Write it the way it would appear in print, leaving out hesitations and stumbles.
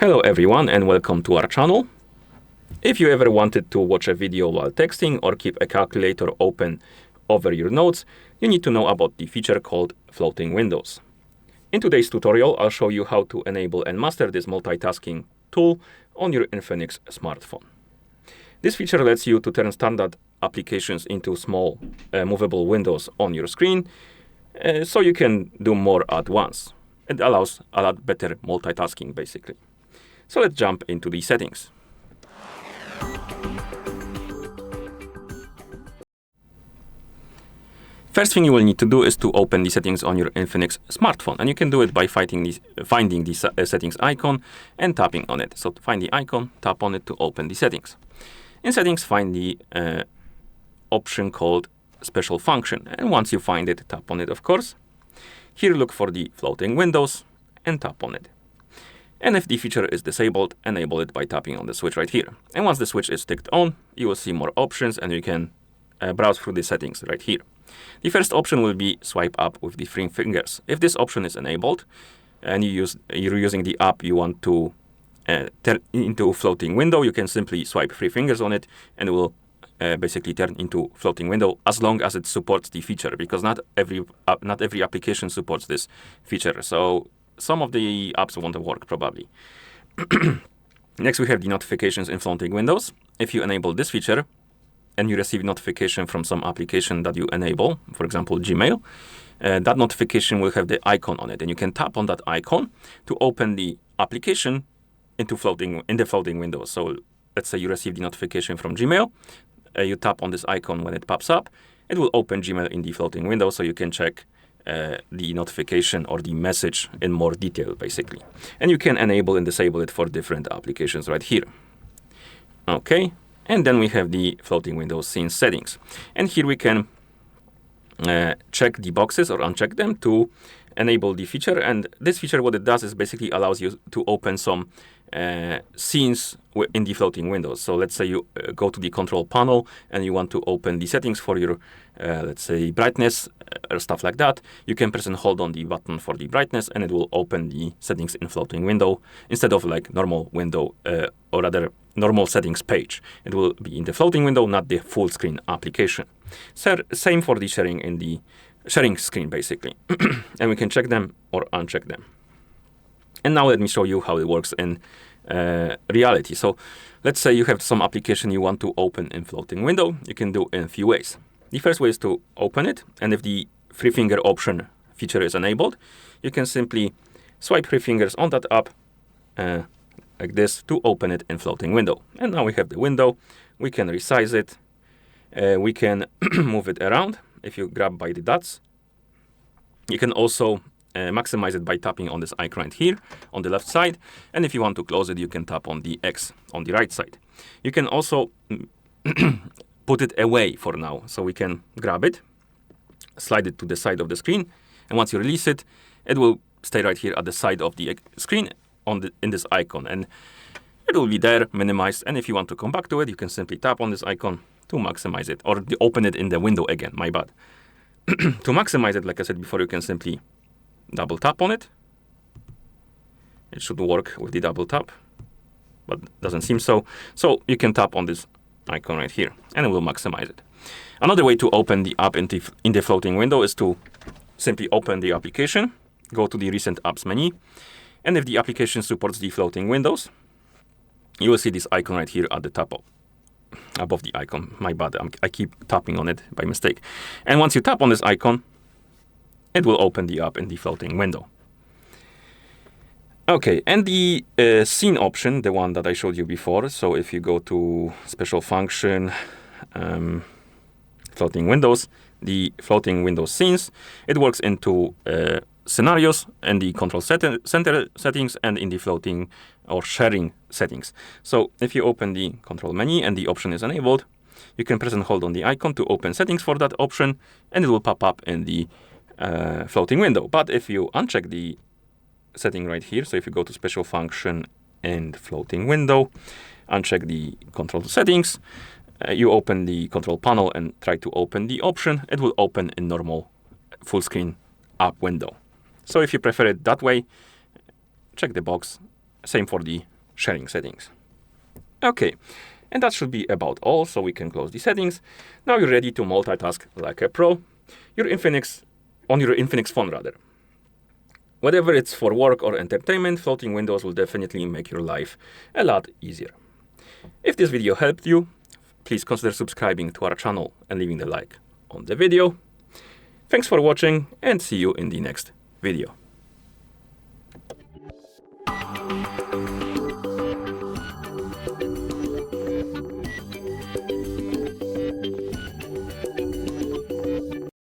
Hello everyone and welcome to our channel. If you ever wanted to watch a video while texting or keep a calculator open over your notes, you need to know about the feature called floating windows. In today's tutorial, I'll show you how to enable and master this multitasking tool on your INFINIX smartphone. This feature lets you to turn standard applications into small movable windows on your screen, so you can do more at once. It allows a lot better multitasking basically. So let's jump into the settings. First thing you will need to do is to open the settings on your INFINIX smartphone, and you can do it by finding the settings icon and tapping on it. So to find the icon, tap on it to open the settings. In settings, find the option called special function, and once you find it, tap on it of course. Here look for the floating windows and tap on it. And if the feature is disabled, enable it by tapping on the switch right here. And once the switch is ticked on, you will see more options and you can browse through the settings right here. The first option will be swipe up with the 3 fingers. If this option is enabled and you're using the app you want to turn into a floating window, you can simply swipe 3 fingers on it and it will basically turn into floating window as long as it supports the feature, because not every application supports this feature. So some of the apps won't work probably. Next, we have the notifications in floating windows. If you enable this feature and you receive notification from some application that you enable, for example, Gmail, that notification will have the icon on it, and you can tap on that icon to open the application in the floating window. So let's say you receive the notification from Gmail, you tap on this icon when it pops up, it will open Gmail in the floating window so you can check the notification or the message in more detail basically. And you can enable and disable it for different applications right here. Okay, and then we have the floating windows scene settings. And here we can check the boxes or uncheck them to enable the feature. And this feature, what it does is basically allows you to open some scenes in the floating windows. So let's say you go to the control panel and you want to open the settings for your, let's say, brightness or stuff like that. You can press and hold on the button for the brightness and it will open the settings in floating window instead of like normal window or rather normal settings page. It will be in the floating window, not the full screen application. So same for the sharing in the sharing screen basically. And we can check them or uncheck them. And now let me show you how it works in reality. So let's say you have some application you want to open in floating window. You can do it in a few ways. The first way is to open it, and if the 3 finger option feature is enabled, you can simply swipe 3 fingers on that app like this to open it in floating window. And now we have the window. We can resize it. We can move it around if you grab by the dots. You can also maximize it by tapping on this icon right here on the left side. And if you want to close it, you can tap on the X on the right side. You can also put it away for now. So we can grab it, slide it to the side of the screen. And once you release it, it will stay right here at the side of the screen in this icon. And it will be there, minimized. And if you want to come back to it, you can simply tap on this icon to maximize it or open it in the window again, my bad. To maximize it, like I said before, you can simply double tap on it. It should work with the double tap, but doesn't seem so. So you can tap on this icon right here and it will maximize it. Another way to open the app in the floating window is to simply open the application, go to the recent apps menu, and if the application supports the floating windows, you will see this icon right here at the top above the icon. My bad, I keep tapping on it by mistake. And once you tap on this icon, it will open the app in the floating window. Okay, and the scene option, the one that I showed you before. So if you go to special function, floating windows, the floating window scenes, it works into scenarios and the control center settings and in the floating or sharing settings. So if you open the control menu and the option is enabled, you can press and hold on the icon to open settings for that option and it will pop up in the floating window. But if you uncheck the setting right here, so if you go to special function and floating window, uncheck the control settings, you open the control panel and try to open the option, it will open in normal full screen app window. So if you prefer it that way, check the box. Same for the sharing settings. Okay, and that should be about all, so we can close the settings. Now you're ready to multitask like a pro. On your INFINIX phone rather. Whether it's for work or entertainment, floating windows will definitely make your life a lot easier. If this video helped you, please consider subscribing to our channel and leaving a like on the video. Thanks for watching and see you in the next video.